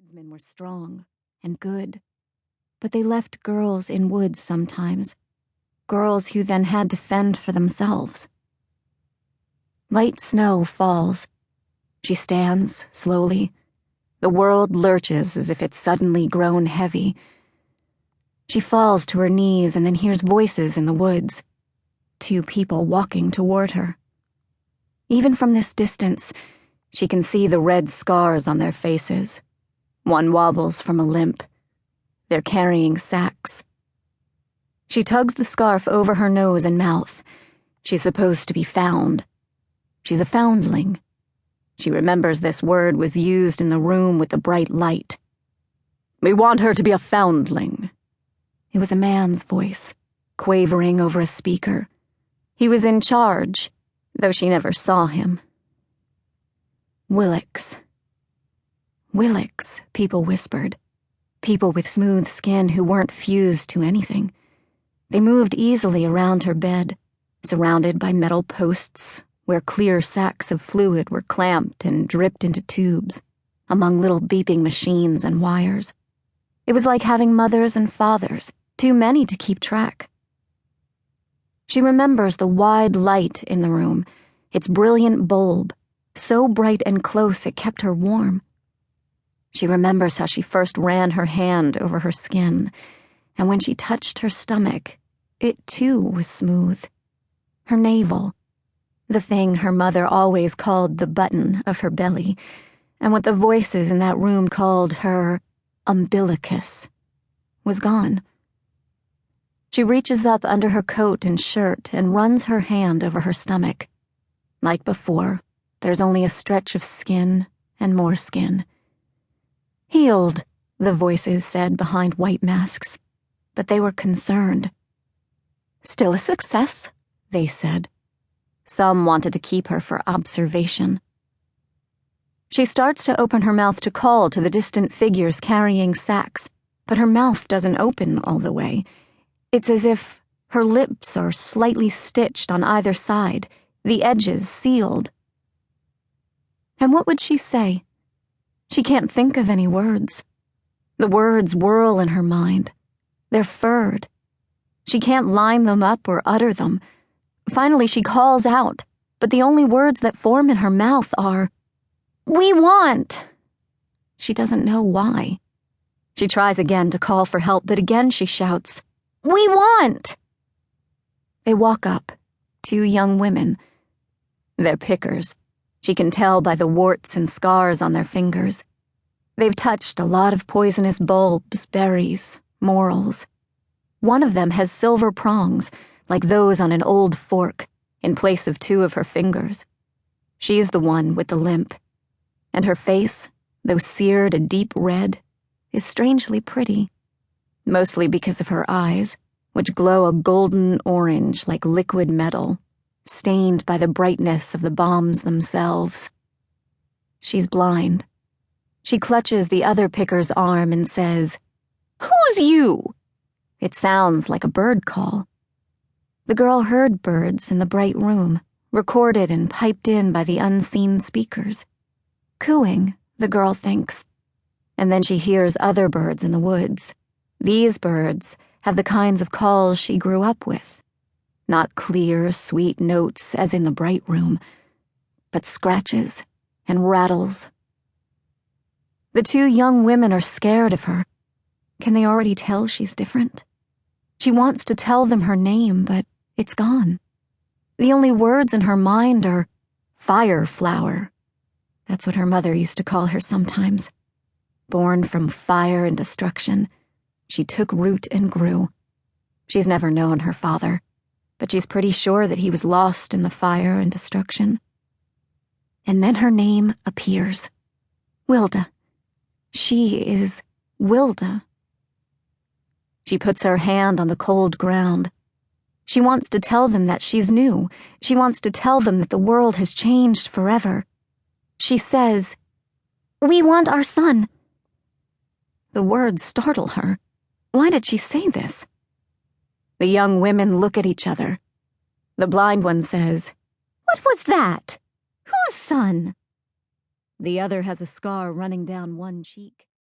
woodsmen were strong and good, but they left girls in woods sometimes, girls who then had to fend for themselves. Light snow falls. She stands slowly. The world lurches as if it's suddenly grown heavy. She falls to her knees and then hears voices in the woods. 2 people walking toward her. Even from this distance, she can see the red scars on their faces. One wobbles from a limp. They're carrying sacks. She tugs the scarf over her nose and mouth. She's supposed to be found. She's a foundling. She remembers this word was used in the room with the bright light. "We want her to be a foundling." It was a man's voice, quavering over a speaker. He was in charge, though she never saw him. Willix. Willix, people whispered. People with smooth skin who weren't fused to anything. They moved easily around her bed, surrounded by metal posts where clear sacks of fluid were clamped and dripped into tubes, among little beeping machines and wires. It was like having mothers and fathers, too many to keep track. She remembers the wide light in the room, its brilliant bulb, so bright and close it kept her warm. She remembers how she first ran her hand over her skin, and when she touched her stomach, it too was smooth. Her navel, the thing her mother always called the button of her belly, and what the voices in that room called her umbilicus, was gone. She reaches up under her coat and shirt and runs her hand over her stomach. Like before, there's only a stretch of skin and more skin. "Healed," the voices said behind white masks, but they were concerned. "Still a success," they said. Some wanted to keep her for observation. She starts to open her mouth to call to the distant figures carrying sacks, but her mouth doesn't open all the way. It's as if her lips are slightly stitched on either side, the edges sealed. And what would she say? She can't think of any words. The words whirl in her mind. They're furred. She can't line them up or utter them. Finally, she calls out, but the only words that form in her mouth are, "We want." She doesn't know why. She tries again to call for help, but again she shouts, "We want." They walk up, 2 young women. They're pickers. She can tell by the warts and scars on their fingers. They've touched a lot of poisonous bulbs, berries, morels. One of them has silver prongs, like those on an old fork, in place of 2 of her fingers. She's the one with the limp. And her face, though seared a deep red, is strangely pretty. Mostly because of her eyes, which glow a golden orange like liquid metal, stained by the brightness of the bombs themselves. She's blind. She clutches the other picker's arm and says, "Who's you?" It sounds like a bird call. The girl heard birds in the bright room, recorded and piped in by the unseen speakers. Cooing, the girl thinks. And then she hears other birds in the woods. These birds have the kinds of calls she grew up with. Not clear, sweet notes as in the bright room, but scratches and rattles. The 2 young women are scared of her. Can they already tell she's different? She wants to tell them her name, but it's gone. The only words in her mind are fire flower. That's what her mother used to call her sometimes. Born from fire and destruction, she took root and grew. She's never known her father, but she's pretty sure that he was lost in the fire and destruction. And then her name appears. Wilda. She is Wilda. She puts her hand on the cold ground. She wants to tell them that she's new. She wants to tell them that the world has changed forever. She says, "We want our son." The words startle her. Why did she say this? The young women look at each other. The blind one says, "What was that? Whose son?" The other has a scar running down one cheek.